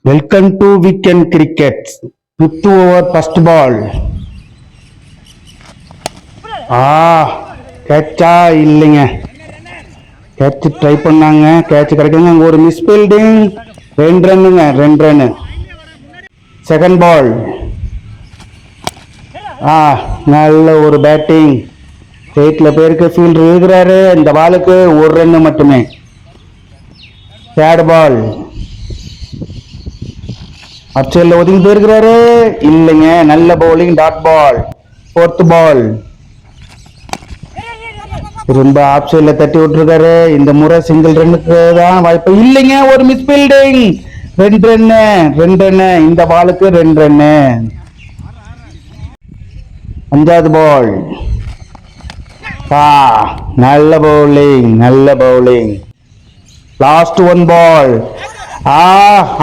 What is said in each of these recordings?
Welcome to weekend cricket. 5th over first ball. கேட்சா இல்லைங்க. Catch try பண்ணாங்க, catch கிடைக்குங்க. அங்கே ஒரு மிஸ் ஃபீல்டிங். 2 ரன்னுங்க, 2 ரன்னு. Second ball. நல்ல ஒரு பேட்டிங். ஸ்ட்ரெயிட்ல பேருக்கு ஃபீல்டர் இருக்கிறாரு. இந்த பாலுக்கு 1 ரன்னு மட்டுமே. தேர்ட் பால். அப்சைட்ல ஒதுங்கி போயிருக்கிறாரு. இல்லைங்க, நல்ல bowling. Dot ball. Fourth ball. ரொம்ப ஆப் சைட்ல தட்டி விட்டுருக்காரு. இந்த முறை சிங்கிள் ரன்னுக்கு தான் வாய்ப்பு. இல்லைங்க, ஒரு மிஸ் ஃபீல்டிங். 2 run, 2 run. இந்த பாலுக்கு 2 ரன்னு. அஞ்சாவது பால். நல்ல பவுலிங், நல்ல பவுலிங். லாஸ்ட் 1 பால்.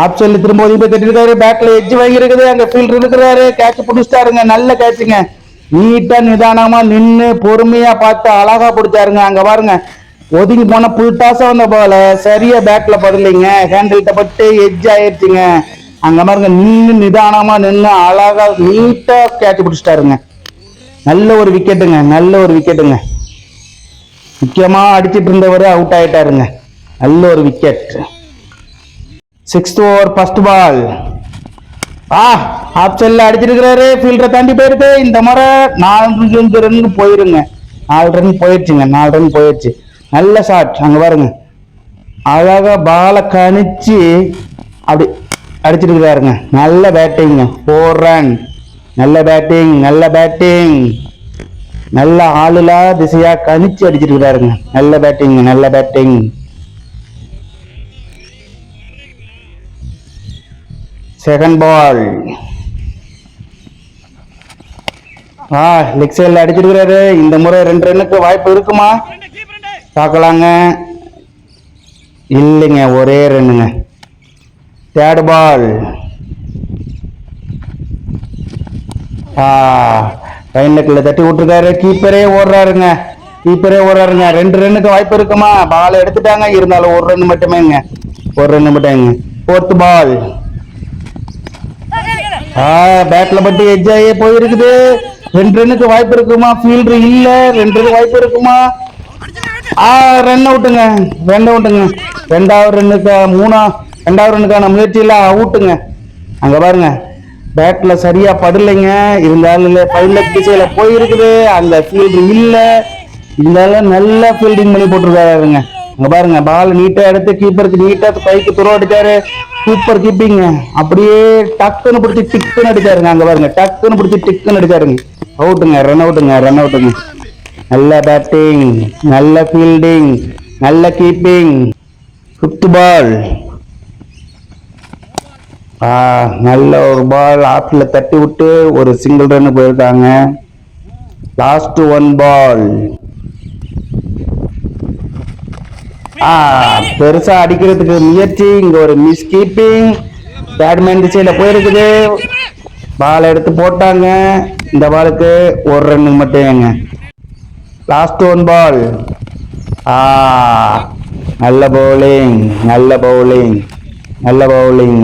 ஆப்ஷன்ல திரும்ப ஒதுங்கி போய் கட்டிருக்காரு. பேக்ல எட்ஜ் வாங்கி இருக்குது. அங்க ஃபீல்டர் இருக்கிறாரு. கேட்ச் பிடிச்சிட்டாருங்க. நல்ல கேட்சுங்க. நீட்டா நிதானமா நின்று பொறுமையா பார்த்து அழகா பிடிச்சாருங்க. அங்க பாருங்க, ஒதுங்கி போன புல் டாஸா வந்த போல சரியா பேக்ல படலைங்க. ஹேண்டில்ட்ட பட்டு எட்ஜ் ஆயிடுச்சுங்க. அங்க பாருங்க, நின்று நிதானமா நின்று அழகா நீட்டா கேட்ச் பிடிச்சிட்டாருங்க. நல்ல ஒரு விக்கெட்டுங்க, நல்ல ஒரு விக்கெட்டுங்க. முக்கியமா அடிச்சிட்டு இருந்தவரு அவுட் ஆயிட்டாருங்க. நல்ல ஒரு விக்கெட். 6th ஓவர் ஃபர்ஸ்ட் பால். ஆப்ஷன்ல அடிச்சிருக்கிறாரு. ஃபீல்டரை தாண்டி போயிருக்கு. இந்த முறை 4 ரன் போயிருங்க. 4 ரன் போயிடுச்சுங்க. 4 ரன் போயிடுச்சு. நல்ல ஷாட். அங்க பாருங்க, அழகா பாலை கணிச்சு அப்படி அடிச்சிருக்கிறாருங்க. நல்ல பேட்டிங். 4 ரன். நல்ல பேட்டிங், நல்ல பேட்டிங். நல்ல ஆளுலா திசையா கணிச்சு அடிச்சிருக்கிறாருங்க. நல்ல பேட்டிங், நல்ல பேட்டிங். Second ball. லெக் சைட்ல அடிச்சிருக்கிறாரு. இந்த முறை 2 ரன்னுக்கு வாய்ப்பு இருக்குமா பார்க்கலாங்க. இல்லைங்க, ஒரே ரன்னுங்க. தேர்ட் பால். லைன்ல தட்டி விட்டுருக்காரு. கீப்பரே ஓடுறாருங்க. 2 ரன்னுக்கு வாய்ப்பு இருக்குமா? பால் எடுத்துட்டாங்க. இருந்தாலும் 1 ரன் மட்டுமேங்க. 1 ரன் மட்டுமேங்க. Fourth ball. பேட்ல பட்டு எட்ஜ் ஆகி போயிருக்குது. 2 ரன்னுக்கு வாய்ப்பு இருக்குமா? ஃபீல்டர் இல்ல. 2 ரன் வாய்ப்பு இருக்குமா? ரன் அவுட்டுங்க, ரன் அவுட்டுங்க. 2வது ரன்னுக்கான முயற்சியில அவுட்டுங்க. அங்க பாருங்க, பேட்ல சரியா படலைங்க. இருந்தாலும் பைலட் திசையில போயிருக்குது. அந்த ஃபீல்டர் இல்ல. இருந்தாலும் நல்லா ஃபீல்டிங் பண்ணி போட்டிருக்காருங்க. அங்க பாருங்க, பால் நீட்டா எடுத்து கீப்பருக்கு நீட்டா கைக்கு துறவு அடிச்சாரு. Super keeping. அப்படியே டக்குன்னு பிடிச்சி டிக்குன்னு அடிச்சாருங்க. அங்க பாருங்க, டக்குன்னு பிடிச்சி டிக்குன்னு அடிச்சாருங்க. அவுட்டுங்க, ரன் அவுட்டுங்க, ரன் அவுட்டுங்க. நல்ல பேட்டிங், நல்ல ஃபீல்டிங், நல்ல கீப்பிங். 5th பால். நல்ல ஒரு பால் ஆப்ல தட்டி விட்டு ஒரு சிங்கிள் ரன் போயிருக்காங்க. லாஸ்ட் 1 பால். பெருசா அடிக்கிறதுக்கு முயற்சி. இங்க ஒரு மிஸ் கீப்பிங். பேட்மேன் திசையில போயிருக்குது. பால் எடுத்து போட்டாங்க. இந்த பாலுக்கு 1 ரன் மட்டும். லாஸ்ட் 1 பால். நல்ல பவுலிங், நல்ல பவுலிங், நல்ல பவுலிங்.